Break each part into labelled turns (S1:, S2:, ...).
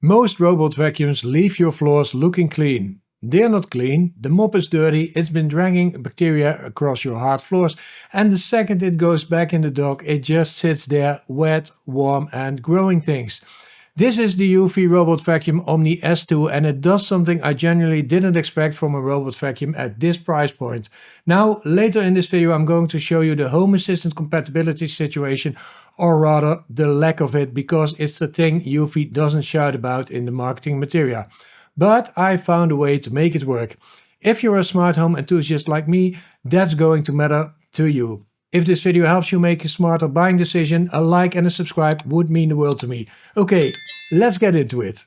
S1: Most robot vacuums leave your floors looking clean. They're not clean, the mop is dirty, it's been dragging bacteria across your hard floors, and the second it goes back in the dock, it just sits there wet, warm and growing things. This is the eufy Robot Vacuum Omni S2 and it does something I genuinely didn't expect from a robot vacuum at this price point. Now, later in this video I'm going to show you the Home Assistant compatibility situation, or rather the lack of it, because it's the thing eufy doesn't shout about in the marketing material. But I found a way to make it work. If you're a smart home enthusiast like me, that's going to matter to you. If this video helps you make a smarter buying decision, a like and a subscribe would mean the world to me. Okay, let's get into it.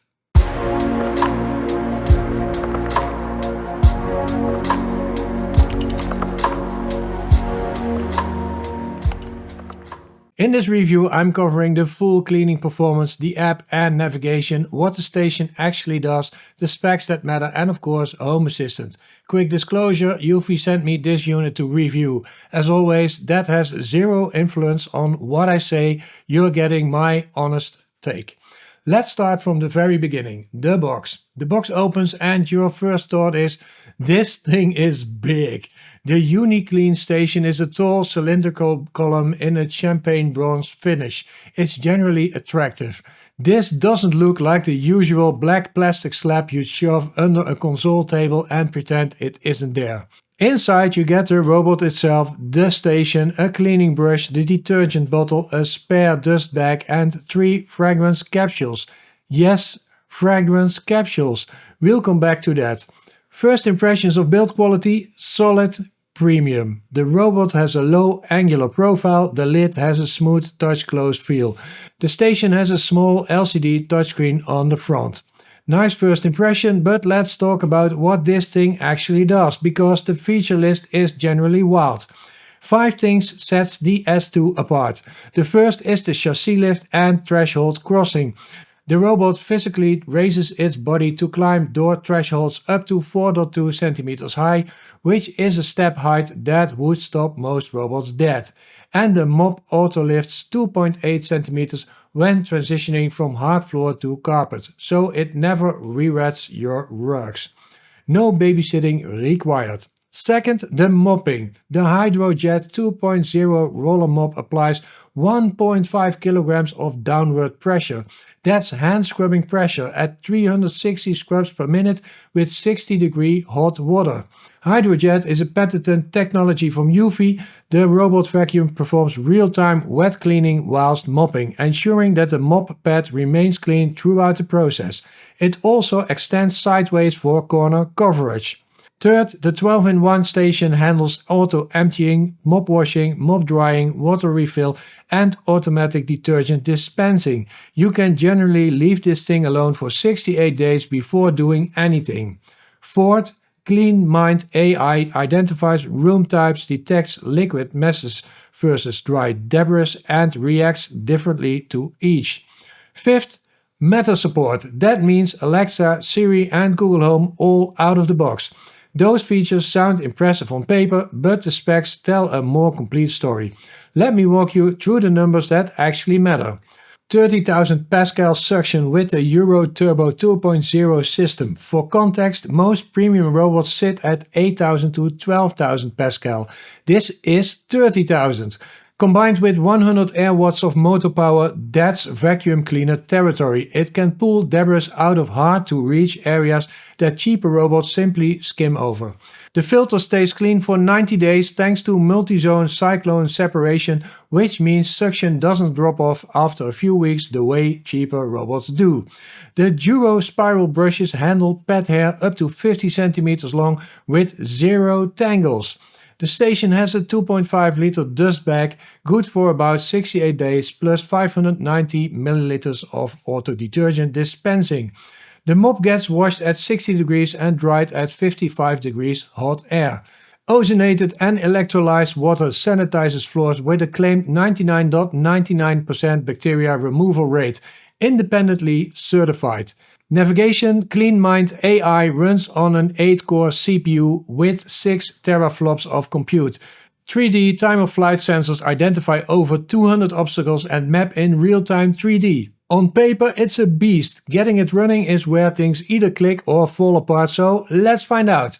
S1: In this review I'm covering the full cleaning performance, the app and navigation, what the station actually does, the specs that matter and of course Home Assistant. Quick disclosure, eufy sent me this unit to review. As always, that has zero influence on what I say, you're getting my honest take. Let's start from the very beginning, the box. The box opens and your first thought is, this thing is big. The UniClean station is a tall cylindrical column in a champagne bronze finish. It's generally attractive. This doesn't look like the usual black plastic slab you'd shove under a console table and pretend it isn't there. Inside you get the robot itself, the station, a cleaning brush, the detergent bottle, a spare dust bag and 3 fragrance capsules. Yes, fragrance capsules. We'll come back to that. First impressions of build quality, solid, premium. The robot has a low angular profile, the lid has a smooth touch close feel. The station has a small LCD touchscreen on the front. Nice first impression, but let's talk about what this thing actually does, because the feature list is generally wild. 5 things sets the S2 apart. The first is the chassis lift and threshold crossing. The robot physically raises its body to climb door thresholds up to 4.2 centimeters high, which is a step height that would stop most robots dead. And the mop auto lifts 2.8 centimeters when transitioning from hard floor to carpet, so it never rewets your rugs. No babysitting required. Second, the mopping. The HydroJet 2.0 roller mop applies 1.5 kilograms of downward pressure. That's hand scrubbing pressure at 360 scrubs per minute with 60-degree hot water. HydroJet is a patented technology from eufy. The robot vacuum performs real-time wet cleaning whilst mopping, ensuring that the mop pad remains clean throughout the process. It also extends sideways for corner coverage. Third, the 12-in-1 station handles auto emptying, mop washing, mop drying, water refill and automatic detergent dispensing. You can generally leave this thing alone for 68 days before doing anything. Fourth, CleanMind AI identifies room types, detects liquid messes versus dry debris and reacts differently to each. Fifth, Meta support. That means Alexa, Siri and Google Home all out of the box. Those features sound impressive on paper, but the specs tell a more complete story. Let me walk you through the numbers that actually matter. 30,000 Pascal suction with a AeroTurbo 2.0 system. For context, most premium robots sit at 8,000 to 12,000 Pascal. This is 30,000. Combined with 100 air watts of motor power, that's vacuum cleaner territory. It can pull debris out of hard to reach areas that cheaper robots simply skim over. The filter stays clean for 90 days thanks to multi-zone cyclone separation, which means suction doesn't drop off after a few weeks the way cheaper robots do. The Duro spiral brushes handle pet hair up to 50 centimeters long with 0 tangles. The station has a 2.5 liter dust bag, good for about 68 days, plus 590 milliliters of auto detergent dispensing. The mop gets washed at 60 degrees and dried at 55 degrees hot air. Ozonated and electrolyzed water sanitizes floors with a claimed 99.99% bacteria removal rate, independently certified. Navigation, CleanMind AI runs on an 8-core CPU with 6 teraflops of compute. 3D time-of-flight sensors identify over 200 obstacles and map in real-time 3D. On paper, it's a beast. Getting it running is where things either click or fall apart, so let's find out.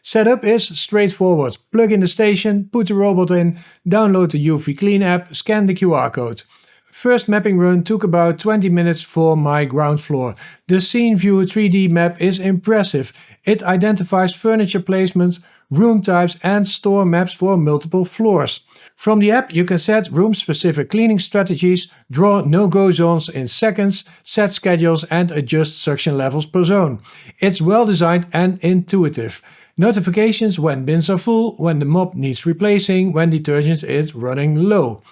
S1: Setup is straightforward. Plug in the station, put the robot in, download the UniClean app, scan the QR code. First mapping run took about 20 minutes for my ground floor. The SceneView 3D map is impressive. It identifies furniture placements, room types and store maps for multiple floors. From the app you can set room-specific cleaning strategies, draw no-go zones in seconds, set schedules and adjust suction levels per zone. It's well designed and intuitive. Notifications when bins are full, when the mop needs replacing, when detergent is running low.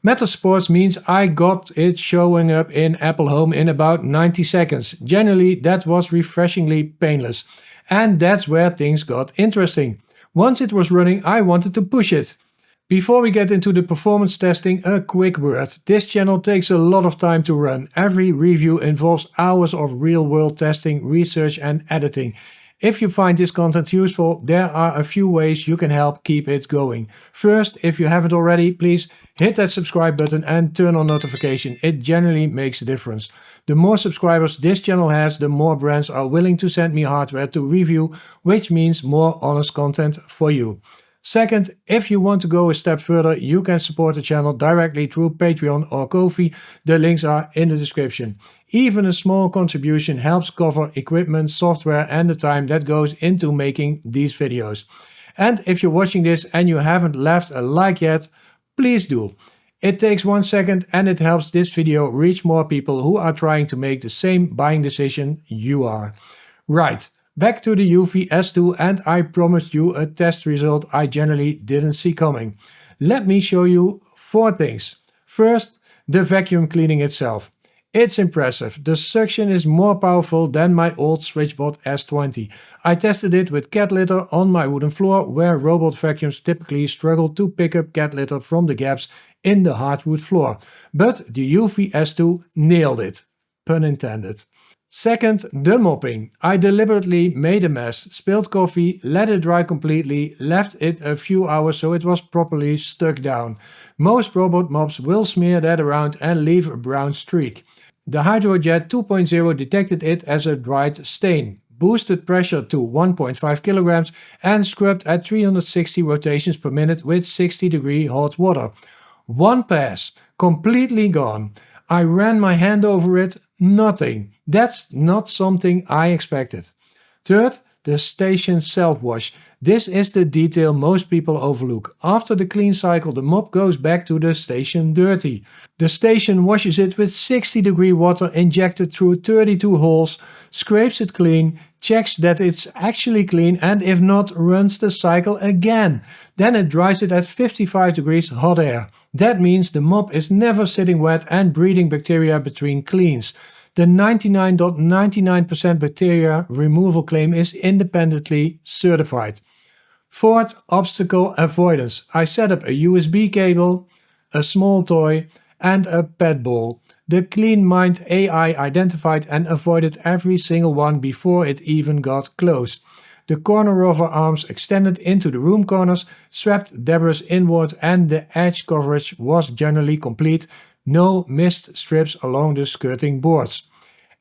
S1: Meta Sports means I got it showing up in Apple Home in about 90 seconds. Generally, that was refreshingly painless. And that's where things got interesting. Once it was running, I wanted to push it. Before we get into the performance testing, a quick word. This channel takes a lot of time to run. Every review involves hours of real-world testing, research and editing. If you find this content useful, there are a few ways you can help keep it going. First, if you haven't already, please hit that subscribe button and turn on notification. It generally makes a difference. The more subscribers this channel has, the more brands are willing to send me hardware to review, which means more honest content for you. Second, if you want to go a step further, you can support the channel directly through Patreon or Ko-fi. The links are in the description. Even a small contribution helps cover equipment, software and the time that goes into making these videos. And if you're watching this and you haven't left a like yet, please do. It takes 1 second and it helps this video reach more people who are trying to make the same buying decision you are. Right. Back to the Omni S2, and I promised you a test result I generally didn't see coming. Let me show you 4 things. First, the vacuum cleaning itself. It's impressive. The suction is more powerful than my old Switchbot S20. I tested it with cat litter on my wooden floor, where robot vacuums typically struggle to pick up cat litter from the gaps in the hardwood floor. But the Omni S2 nailed it. Pun intended. Second, the mopping. I deliberately made a mess, spilled coffee, let it dry completely, left it a few hours so it was properly stuck down. Most robot mops will smear that around and leave a brown streak. The HydroJet 2.0 detected it as a dried stain, boosted pressure to 1.5 kilograms and scrubbed at 360 rotations per minute with 60-degree hot water. One pass, completely gone. I ran my hand over it, nothing. That's not something I expected. Third, the station self-wash. This is the detail most people overlook. After the clean cycle, the mop goes back to the station dirty. The station washes it with 60-degree water injected through 32 holes, scrapes it clean, checks that it's actually clean and if not, runs the cycle again. Then it dries it at 55 degrees hot air. That means the mop is never sitting wet and breeding bacteria between cleans. The 99.99% bacteria removal claim is independently certified. Fourth, obstacle avoidance. I set up a USB cable, a small toy and a pet ball. The CleanMind AI identified and avoided every single one before it even got close. The corner rover arms extended into the room corners, swept debris inward and the edge coverage was generally complete. No missed strips along the skirting boards.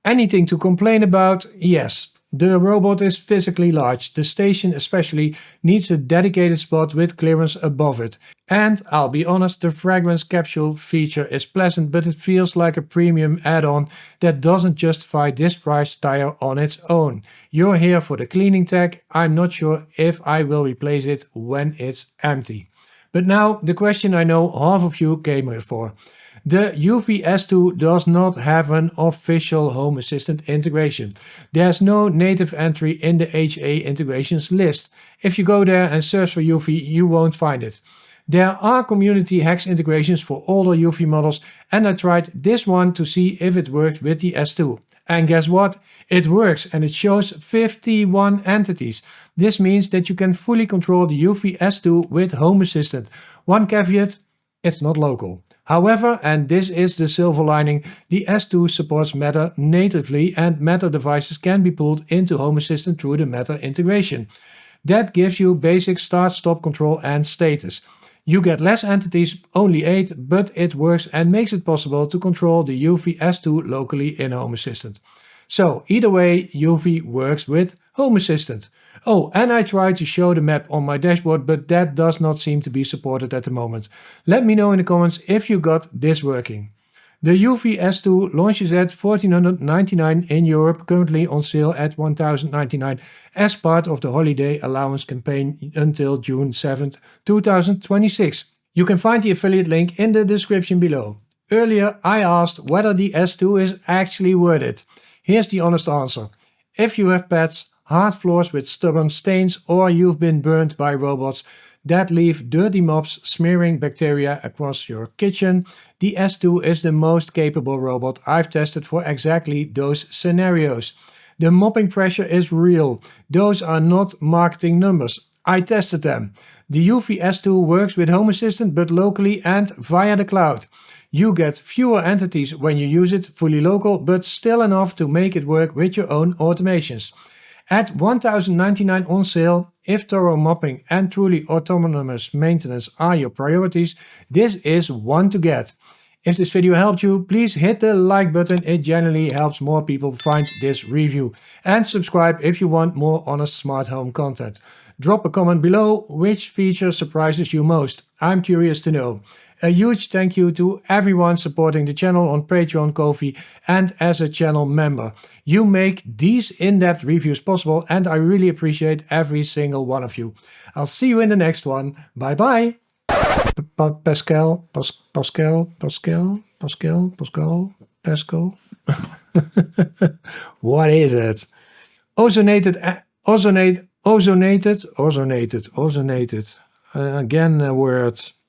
S1: Anything to complain about? Yes. The robot is physically large. The station especially needs a dedicated spot with clearance above it. And I'll be honest, the fragrance capsule feature is pleasant, but it feels like a premium add-on that doesn't justify this price tire on its own. You're here for the cleaning tech. I'm not sure if I will replace it when it's empty. But now the question I know half of you came here for. The Omni S2 does not have an official Home Assistant integration. There's no native entry in the HA integrations list. If you go there and search for Omni, you won't find it. There are community HACS integrations for older Omni models, and I tried this one to see if it worked with the S2. And guess what? It works, and it shows 51 entities. This means that you can fully control the Omni S2 with Home Assistant. One caveat, it's not local. However, and this is the silver lining, the S2 supports Matter natively and Matter devices can be pulled into Home Assistant through the Matter integration. That gives you basic start-stop control and status. You get less entities, only 8, but it works and makes it possible to control the eufy S2 locally in Home Assistant. So either way, eufy works with Home Assistant. Oh, and I tried to show the map on my dashboard, but that does not seem to be supported at the moment. Let me know in the comments if you got this working. The eufy S2 launches at $1,499 in Europe, currently on sale at $1,099 as part of the holiday allowance campaign until June 7th, 2026. You can find the affiliate link in the description below. Earlier I asked whether the S2 is actually worth it. Here's the honest answer. If you have pets, hard floors with stubborn stains, or you've been burned by robots that leave dirty mops smearing bacteria across your kitchen, the S2 is the most capable robot I've tested for exactly those scenarios. The mopping pressure is real. Those are not marketing numbers. I tested them. The eufy S2 works with Home Assistant but locally and via the cloud. You get fewer entities when you use it, fully local, but still enough to make it work with your own automations. At $1,099 on sale, if thorough mopping and truly autonomous maintenance are your priorities, this is one to get. If this video helped you, please hit the like button, it generally helps more people find this review. And subscribe if you want more honest smart home content. Drop a comment below which feature surprises you most. I'm curious to know. A huge thank you to everyone supporting the channel on Patreon, Ko-fi, and as a channel member. You make these in-depth reviews possible and I really appreciate every single one of you. I'll see you in the next one. Bye bye. Pascal. What is it? Ozonated. Again a word.